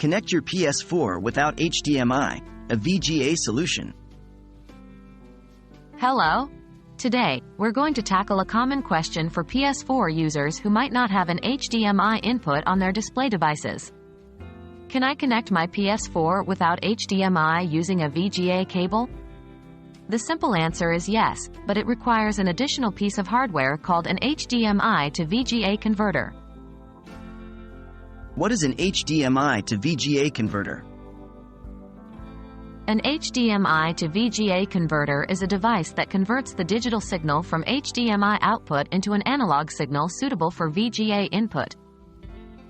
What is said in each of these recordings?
Connect your PS4 without HDMI, a VGA solution. Hello. Today, we're going to tackle a common question for PS4 users who might not have an HDMI input on their display devices. Can I connect my PS4 without HDMI using a VGA cable? The simple answer is yes, but it requires an additional piece of hardware called an HDMI to VGA converter. What is an HDMI to VGA converter? An HDMI to VGA converter is a device that converts the digital signal from HDMI output into an analog signal suitable for VGA input.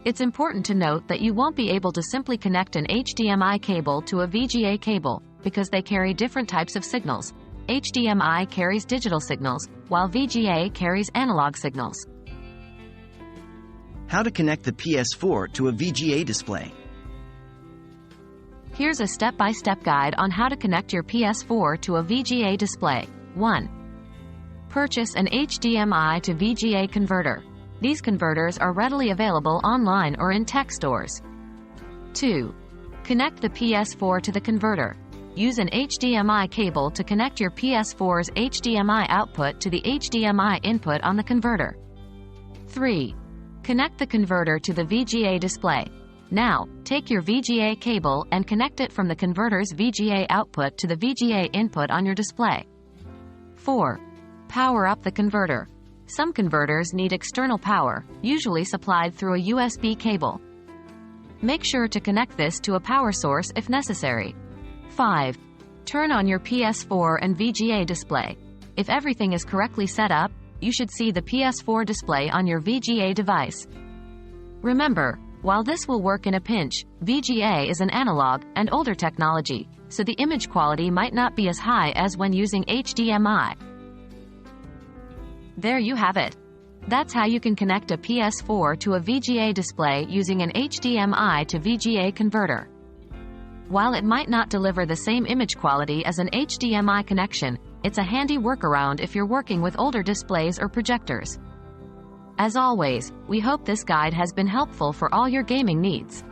It's important to note that you won't be able to simply connect an HDMI cable to a VGA cable, because they carry different types of signals. HDMI carries digital signals, while VGA carries analog signals. How to connect the PS4 to a VGA display. Here's a step-by-step guide on how to connect your PS4 to a VGA display. 1. Purchase an HDMI to VGA converter. These converters are readily available online or in tech stores. 2. Connect the PS4 to the converter. Use an HDMI cable to connect your PS4's HDMI output to the HDMI input on the converter. 3. Connect the converter to the VGA display. Now, take your VGA cable and connect it from the converter's VGA output to the VGA input on your display. 4. Power up the converter. Some converters need external power, usually supplied through a USB cable. Make sure to connect this to a power source if necessary. 5. Turn on your PS4 and VGA display. If everything is correctly set up, you should see the PS4 display on your VGA device. Remember, while this will work in a pinch, VGA is an analog and older technology, so the image quality might not be as high as when using HDMI. There you have it. That's how you can connect a PS4 to a VGA display using an HDMI to VGA converter. While it might not deliver the same image quality as an HDMI connection, it's a handy workaround if you're working with older displays or projectors. As always, we hope this guide has been helpful for all your gaming needs.